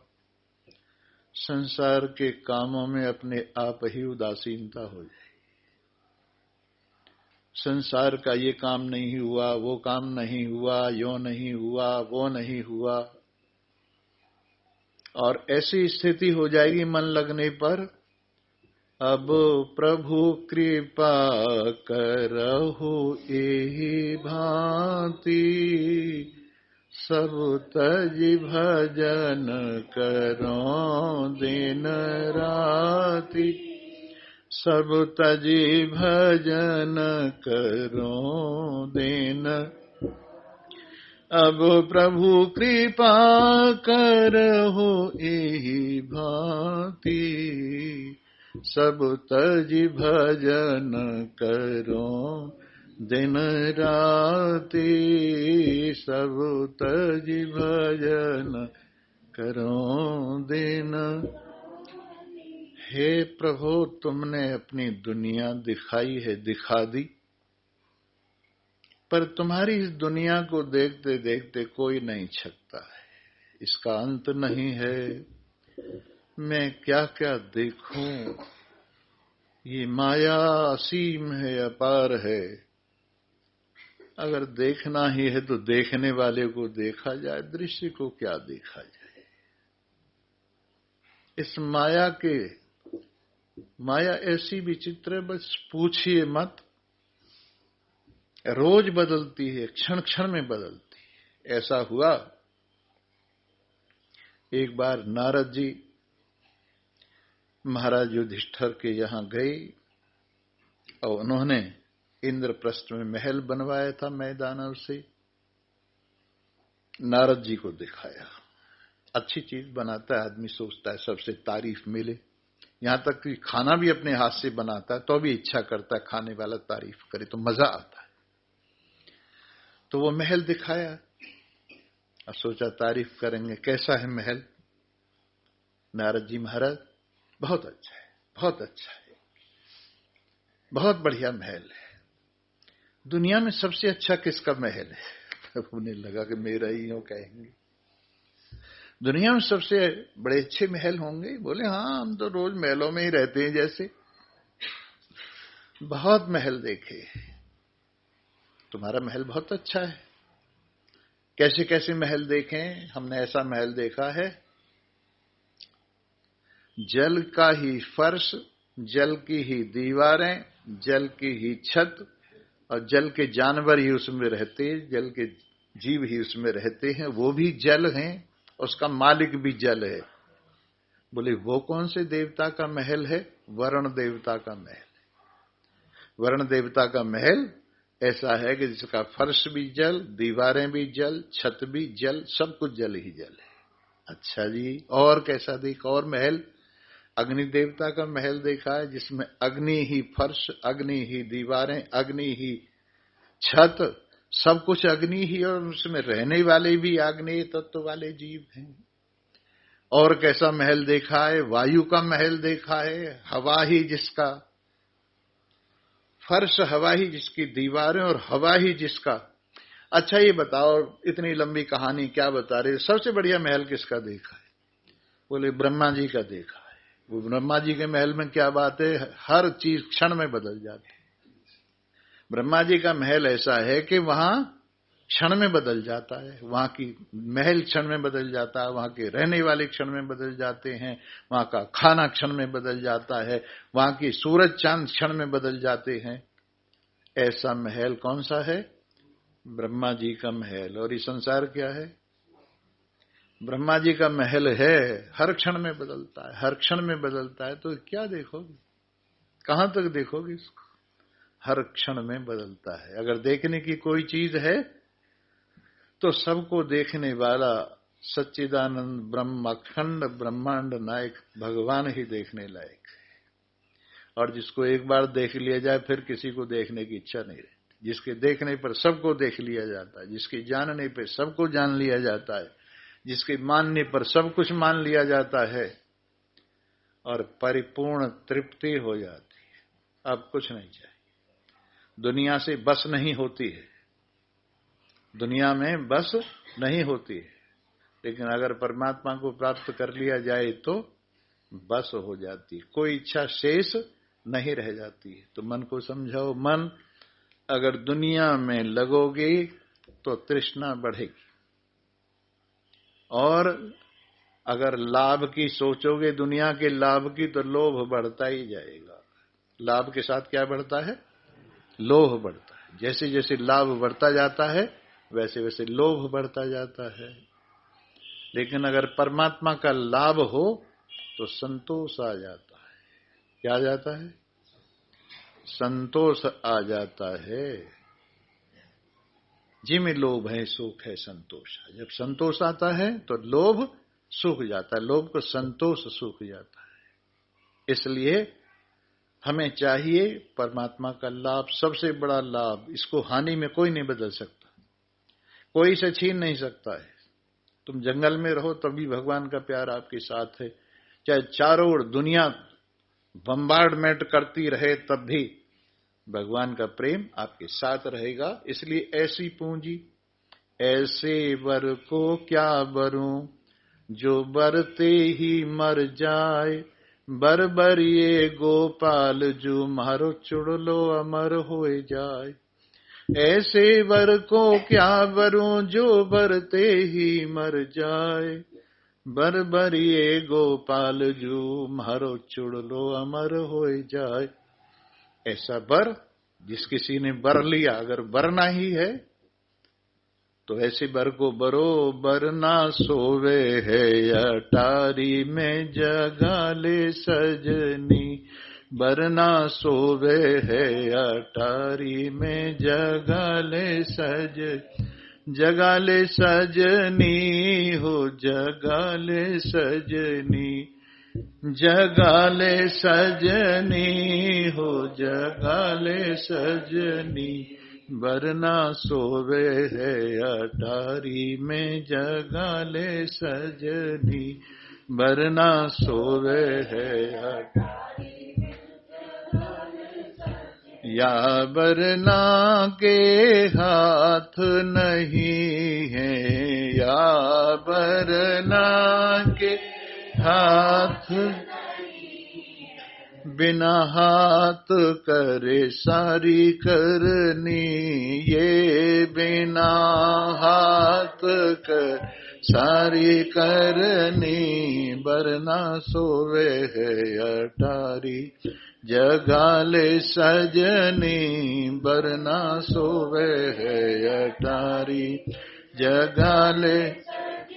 संसार के कामों में अपने आप ही उदासीनता हो जाएगी। संसार का ये काम नहीं हुआ, वो काम नहीं हुआ, यो नहीं हुआ, वो नहीं हुआ, और ऐसी स्थिति हो जाएगी मन लगने पर, अब प्रभु कृपा करहु एहि भांति, सब तजि भजन करो दिन राति, सब तजि भजन करो दिन। अब प्रभु कृपा करहु एहि भांति, सब तजि भजन करो दिन राति, सब तजि भजन करो दिन। हे प्रभु, तुमने अपनी दुनिया दिखाई है, दिखा दी, पर तुम्हारी इस दुनिया को देखते देखते कोई नहीं छकता है, इसका अंत नहीं है। मैं क्या क्या देखूं, ये माया असीम है, अपार है। अगर देखना ही है तो देखने वाले को देखा जाए, दृश्य को क्या देखा जाए। इस माया ऐसी विचित्र है, बस पूछिए मत। रोज बदलती है, क्षण क्षण में बदलती है। ऐसा हुआ, एक बार नारद जी महाराज युधिष्ठिर के यहां गए और उन्होंने इंद्रप्रस्थ में महल बनवाया था मैदानव से। नारद जी को दिखाया। अच्छी चीज बनाता है आदमी, सोचता है सबसे तारीफ मिले, यहां तक कि खाना भी अपने हाथ से बनाता है तो भी इच्छा करता है खाने वाला तारीफ करे तो मजा आता है। तो वो महल दिखाया और सोचा तारीफ करेंगे, कैसा है महल। नारद जी महाराज, बहुत अच्छा है, बहुत अच्छा है, बहुत बढ़िया महल है। दुनिया में सबसे अच्छा किसका महल है? तब उन्हें लगा कि मेरा ही हो कहेंगे। दुनिया में सबसे बड़े अच्छे महल होंगे? बोले हाँ, हम तो रोज महलों में ही रहते हैं जैसे। बहुत महल देखे, तुम्हारा महल बहुत अच्छा है। कैसे कैसे महल देखे? हमने ऐसा महल देखा है, जल का ही फर्श, जल की ही दीवारें, जल की ही छत, और जल के जानवर ही उसमें रहते हैं, जल के जीव ही उसमें रहते हैं, वो भी जल हैं, उसका मालिक भी जल है। बोले वो कौन से देवता का महल है? वरुण देवता का महल। वरुण देवता का महल ऐसा है कि जिसका फर्श भी जल, दीवारें भी जल, छत भी जल, सब कुछ जल ही जल है। अच्छा जी, और कैसा देखा? और महल, अग्नि देवता का महल देखा है, जिसमें अग्नि ही फर्श, अग्नि ही दीवारें, अग्नि ही छत, सब कुछ अग्नि ही, और उसमें रहने वाले भी अग्नि तत्व वाले जीव हैं। और कैसा महल देखा है? वायु का महल देखा है, हवा ही जिसका फर्श, हवा ही जिसकी दीवारें, और हवा ही जिसका। अच्छा ये बताओ, इतनी लंबी कहानी क्या बता रहे? सबसे बढ़िया महल किसका देखा है? बोले ब्रह्मा जी का देखा है। वो ब्रह्मा जी के महल में क्या बात है, हर चीज क्षण में बदल जाती है। ब्रह्मा जी का महल ऐसा है कि वहां क्षण में बदल जाता है, वहां की महल क्षण में बदल जाता है, वहां के रहने वाले क्षण में बदल जाते हैं, वहां का खाना क्षण में बदल जाता है, वहां की सूरज चांद क्षण में बदल जाते हैं। ऐसा महल कौन सा है? ब्रह्मा जी का महल। और ये संसार क्या है? ब्रह्मा जी का महल है, हर क्षण में बदलता है, हर क्षण में बदलता है। तो क्या देखोगे, कहां तक देखोगे इसको? हर क्षण में बदलता है। अगर देखने की कोई चीज है तो सबको देखने वाला सच्चिदानंद ब्रह्म, अखंड ब्रह्मांड नायक भगवान ही देखने लायक है। और जिसको एक बार देख लिया जाए फिर किसी को देखने की इच्छा नहीं रहती। जिसके देखने पर सबको देख लिया जाता है, जिसके जानने पर सबको जान लिया जाता है, जिसके मानने पर सब कुछ मान लिया जाता है, और परिपूर्ण तृप्ति हो जाती है। अब कुछ नहीं चाहिए। दुनिया से बस नहीं होती है, दुनिया में बस नहीं होती है, लेकिन अगर परमात्मा को प्राप्त कर लिया जाए तो बस हो जाती है, कोई इच्छा शेष नहीं रह जाती है। तो मन को समझाओ, मन अगर दुनिया में लगोगे तो तृष्णा बढ़ेगी, और अगर लाभ की सोचोगे, दुनिया के लाभ की, तो लोभ बढ़ता ही जाएगा। लाभ के साथ क्या बढ़ता है? लोभ बढ़ता है। जैसे जैसे लाभ बढ़ता जाता है वैसे वैसे लोभ बढ़ता जाता है। लेकिन अगर परमात्मा का लाभ हो तो संतोष आ जाता है। क्या आ जाता है? संतोष आ जाता है। जिसमें लोभ है सुख है संतोष है। जब संतोष आता है तो लोभ सूख जाता है, लोभ को संतोष सूख जाता है। इसलिए हमें चाहिए परमात्मा का लाभ, सबसे बड़ा लाभ। इसको हानि में कोई नहीं बदल सकता, कोई इसे छीन नहीं सकता है। तुम जंगल में रहो तभी भगवान का प्यार आपके साथ है, चाहे चारों ओर दुनिया बम्बार्डमेंट करती रहे तब भी भगवान का प्रेम आपके साथ रहेगा। इसलिए ऐसी पूंजी, ऐसे वर को क्या बरूं जो बरते ही मर जाए, बर बर ये गोपाल जो मारो चुड़ लो अमर होए जाए। ऐसे वर को क्या बरूं जो बरते ही मर जाए, बर बर ये गोपाल जो मारो चुड़ लो अमर होए जाए। ऐसा बर जिस किसी ने बर लिया, अगर बरना ही है तो ऐसे बर को बरो। बरना सोवे है अटारी में जगा ले सजनी, बरना सोवे है अटारी में जगा ले जगा ले सजनी हो, जगा ले सजनी, जगा ले सजनी हो, जगा ले सजनी, बरना सोवे है अटारी में जगा ले सजनी, बरना सोवे है अटारी में जगा ले सजनी। या बरना के हाथ नहीं है, या बरना के हाथ बिना हाथ करे सारी करनी, ये बिना हाथ कर सारी करनी, बरना सोवे है अटारी जगा ले सजनी, बरना सोवे है अटारी जगा ले।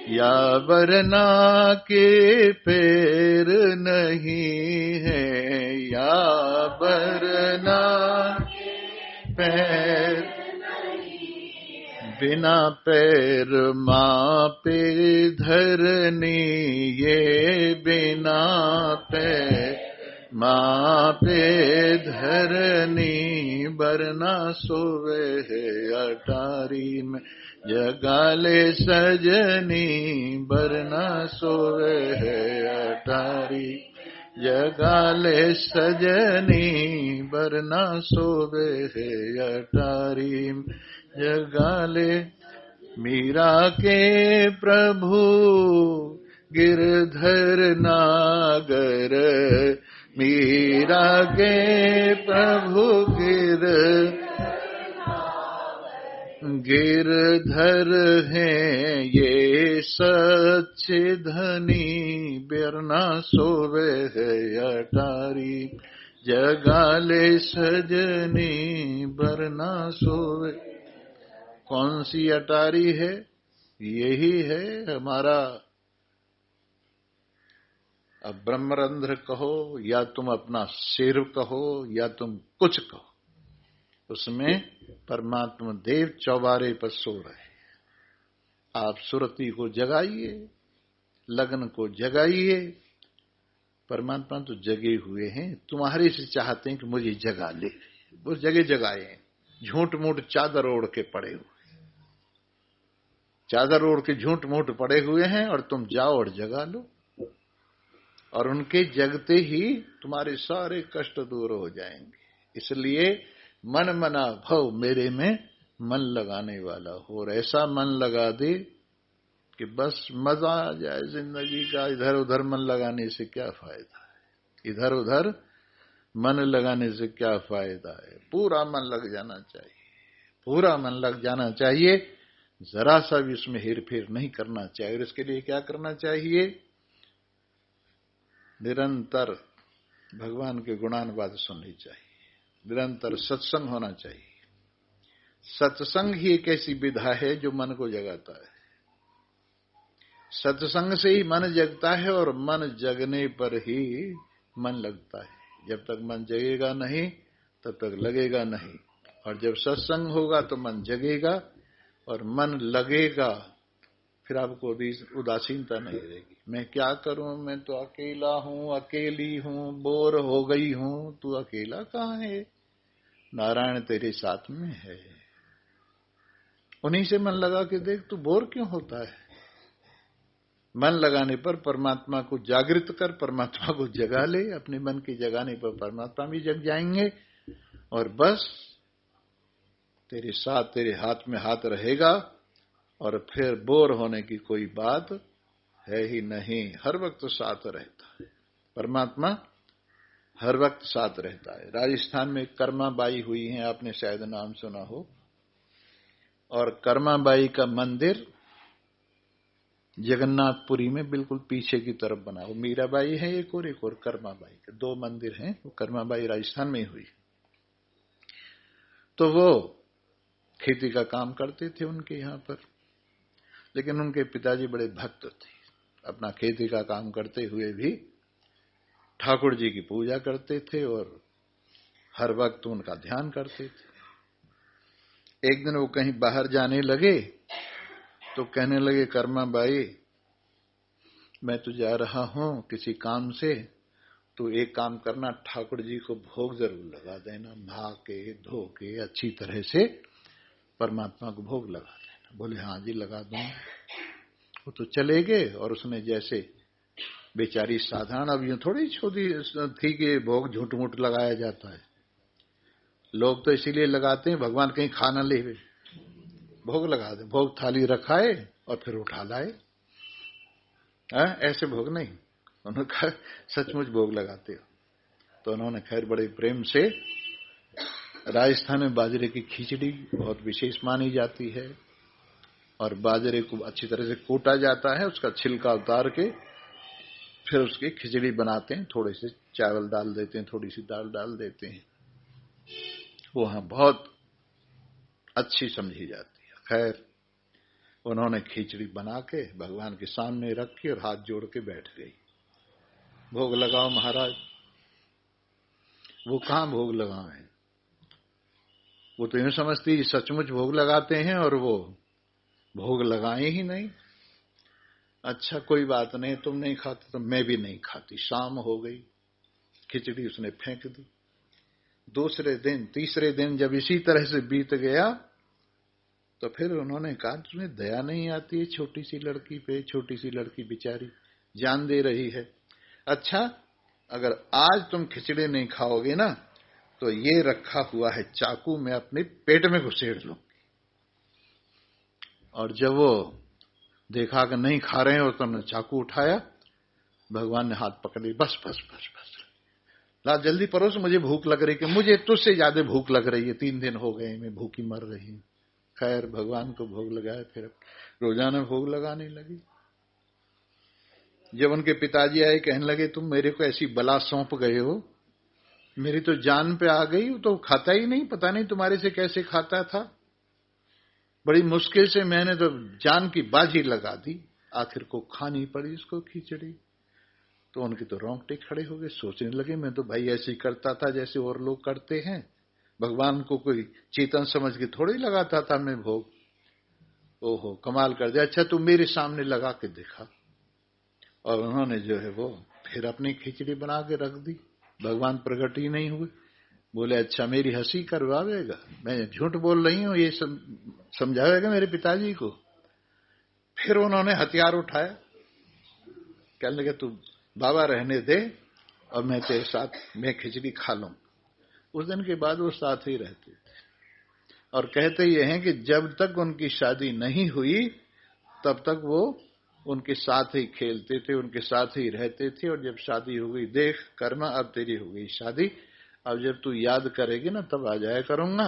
या बरना के पैर नहीं है, या बरना पैर बिना पैर मापे धरनी, ये बिना पैर मापे धरनी, बरना सोवे है अटारी में जगा ले सजनी, बरना सोवे है अटारी जगा ले सजनी, बरना सोवे है अटारी जगा ले। मीरा के प्रभु गिरधर नागर, मीरा के प्रभु गिरधर हैं ये सच्चे धनी, बिरना सोवे है अटारी जगा ले सजनी, बरना सोवे। कौन सी अटारी है? यही है हमारा। अब ब्रह्मरंध्र कहो या तुम अपना सिर कहो या तुम कुछ कहो, उसमें परमात्मा देव चौबारे पर सो रहे। आप सुरती को जगाइए, लगन को जगाइए। परमात्मा तो जगे हुए हैं, तुम्हारे से चाहते हैं कि मुझे जगा ले। वो जगह जगाए, झूठ मूठ चादर ओढ़ के पड़े हुए, चादर ओढ़ के झूठ मूठ पड़े हुए हैं, और तुम जाओ और जगा लो। और उनके जगते ही तुम्हारे सारे कष्ट दूर हो जाएंगे। इसलिए मन मना भव मेरे में मन लगाने वाला हो, और ऐसा मन लगा दे कि बस मजा आ जाए जिंदगी का। इधर उधर मन लगाने से क्या फायदा है, इधर उधर मन लगाने से क्या फायदा है। पूरा मन लग जाना चाहिए। पूरा मन लग जाना चाहिए, जरा सा भी उसमें हेर फेर नहीं करना चाहिए। और इसके लिए क्या करना चाहिए? निरंतर भगवान के गुणानुवाद सुननी चाहिए, निरंतर सत्संग होना चाहिए। सत्संग ही एक ऐसी विधा है जो मन को जगाता है। सत्संग से ही मन जगता है और मन जगने पर ही मन लगता है। जब तक मन जगेगा नहीं तब तक लगेगा नहीं, और जब सत्संग होगा तो मन जगेगा और मन लगेगा। फिर आपको उदासीनता नहीं रहेगी। मैं क्या करूं, मैं तो अकेला हूं, अकेली हूं, बोर हो गई हूं। तू अकेला कहां है? नारायण तेरे साथ में है। उन्हीं से मन लगा के देख, तू बोर क्यों होता है? मन लगाने पर परमात्मा को जागृत कर, परमात्मा को जगा ले। अपने मन के जगाने पर परमात्मा भी जग जाएंगे और बस तेरे साथ, तेरे हाथ में हाथ रहेगा और फिर बोर होने की कोई बात है ही नहीं। हर वक्त साथ रहता है परमात्मा, हर वक्त साथ रहता है। राजस्थान में कर्माबाई हुई हैं, आपने शायद नाम सुना हो। और कर्माबाई का मंदिर जगन्नाथपुरी में बिल्कुल पीछे की तरफ बना। वो मीराबाई है एक और कर्माबाई के, दो मंदिर हैं। वो कर्माबाई राजस्थान में हुई। तो वो खेती का काम करते थे उनके यहाँ पर, लेकिन उनके पिताजी बड़े भक्त थे। अपना खेती का काम करते हुए भी ठाकुर जी की पूजा करते थे और हर वक्त उनका ध्यान करते थे। एक दिन वो कहीं बाहर जाने लगे तो कहने लगे, कर्माबाई मैं तो जा रहा हूं किसी काम से, तो एक काम करना, ठाकुर जी को भोग जरूर लगा देना, नहा के धो के अच्छी तरह से परमात्मा को भोग लगा देना। बोले हाँ जी लगा दूंगा। वो तो चले गए और उसने जैसे बेचारी साधारण, अब यूं थोड़ी छोटी थी कि भोग झूठ मूठ लगाया जाता है। लोग तो इसीलिए लगाते हैं भगवान कहीं खा न ले, भोग लगा दे। भोग थाली रखाए और फिर उठा लाए। ऐसे भोग नहीं। उन्होंने कहा सचमुच भोग लगाते हो। तो उन्होंने खैर बड़े प्रेम से, राजस्थान में बाजरे की खिचड़ी बहुत विशेष मानी जाती है और बाजरे को अच्छी तरह से कूटा जाता है, उसका छिलका उतार के फिर उसकी खिचड़ी बनाते हैं। थोड़े से चावल डाल देते हैं, थोड़ी सी दाल डाल देते हैं। वो हाँ बहुत अच्छी समझी जाती है। खैर उन्होंने खिचड़ी बना के भगवान के सामने रखी और हाथ जोड़ के बैठ गई। भोग लगाओ महाराज। वो कहां भोग लगाए? वो तो यूं समझती सचमुच भोग लगाते हैं और वो भोग लगाए ही नहीं। अच्छा कोई बात नहीं, तुम नहीं खाते तो मैं भी नहीं खाती। शाम हो गई, खिचड़ी उसने फेंक दी। दूसरे दिन, तीसरे दिन जब इसी तरह से बीत गया तो फिर उन्होंने कहा, तुम्हें दया नहीं आती है छोटी सी लड़की पे? छोटी सी लड़की बेचारी जान दे रही है। अच्छा अगर आज तुम खिचड़ी नहीं खाओगे ना तो ये रखा हुआ है चाकू, मैं अपने पेट में घुसेड़ लूं। और जब वो देखा कि नहीं खा रहे हैं और तुमने चाकू उठाया, भगवान ने हाथ पकड़ ली। बस बस बस बस, ला जल्दी परोस, मुझे भूख लग रही, कि मुझे तुझसे ज्यादा भूख लग रही है। 3 दिन हो गए मैं भूखी मर रही हूं। खैर भगवान को भोग लगाया, फिर रोजाना भोग लगाने लगी। जब उनके पिताजी आए, कहने लगे तुम मेरे को ऐसी बला सौंप गए हो, मेरी तो जान पे आ गई। तो खाता ही नहीं, पता नहीं तुम्हारे से कैसे खाता था। बड़ी मुश्किल से मैंने तो जान की बाजी लगा दी, आखिर को खानी पड़ी इसको खिचड़ी। तो उनके तो रोंगटे खड़े हो गए। सोचने लगे मैं तो भाई ऐसे ही करता था जैसे और लोग करते हैं, भगवान को कोई चेतन समझ के थोड़ी लगाता था मैं भोग। ओहो कमाल कर दिया। अच्छा तुम मेरे सामने लगा के देखा। और उन्होंने जो है वो फिर अपनी खिचड़ी बना के रख दी। भगवान प्रकट ही नहीं हुए। बोले अच्छा मेरी हंसी करवावेगा, मैं झूठ बोल रही हूं, ये समझावेगा मेरे पिताजी को। फिर उन्होंने हथियार उठाया, कहने लगे तू बाबा रहने दे और मैं तेरे साथ मैं खिचड़ी खा लूं। उस दिन के बाद वो साथ ही रहते थे और कहते ये हैं कि जब तक उनकी शादी नहीं हुई तब तक वो उनके साथ ही खेलते थे, उनके साथ ही रहते थे। और जब शादी हो गई, देख कर्मा अब तेरी हो गई शादी, अब जब तू याद करेगी ना तब आ जाया करूंगा।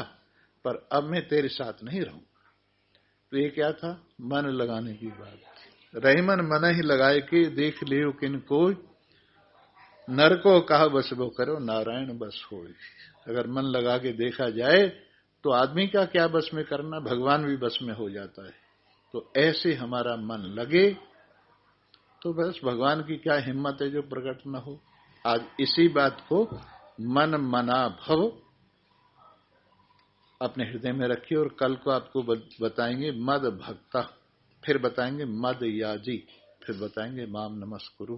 पर अब मैं तेरे साथ नहीं रहूंगा। तो ये क्या था? मन लगाने की बात। रहीमन मन ही लगाए कि देख लियो किन कोई, नर को कहा बस वो करो नारायण बस होय। अगर मन लगा के देखा जाए तो आदमी का क्या बस में करना, भगवान भी बस में हो जाता है। तो ऐसे हमारा मन लगे तो बस भगवान की क्या हिम्मत है जो प्रकट न हो। आज इसी बात को मन मना भव अपने हृदय में रखिए। और कल को आपको बताएंगे मद भक्ता, फिर बताएंगे मद याजी, फिर बताएंगे माम नमस्कुरु।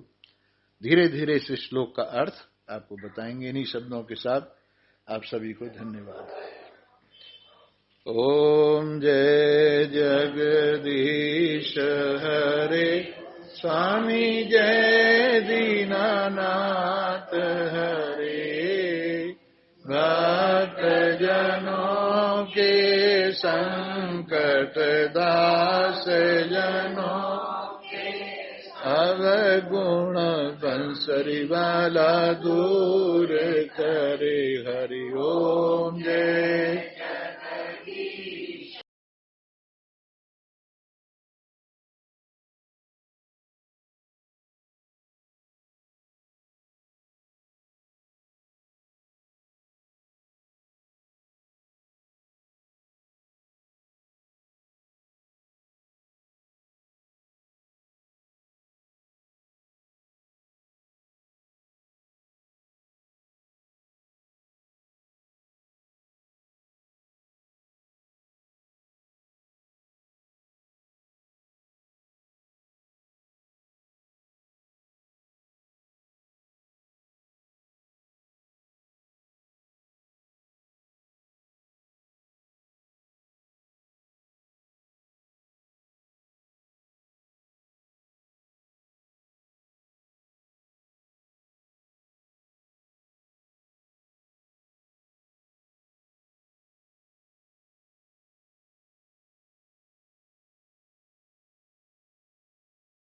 धीरे धीरे इस श्लोक का अर्थ आपको बताएंगे। इन्हीं शब्दों के साथ आप सभी को धन्यवाद। ओम जय जगदीश हरे स्वामी जय दीनानाथ हरे, भक्त जनों के संकट दास जनों अवगुण बंसरी वाला दूर करे। हरि ओम जय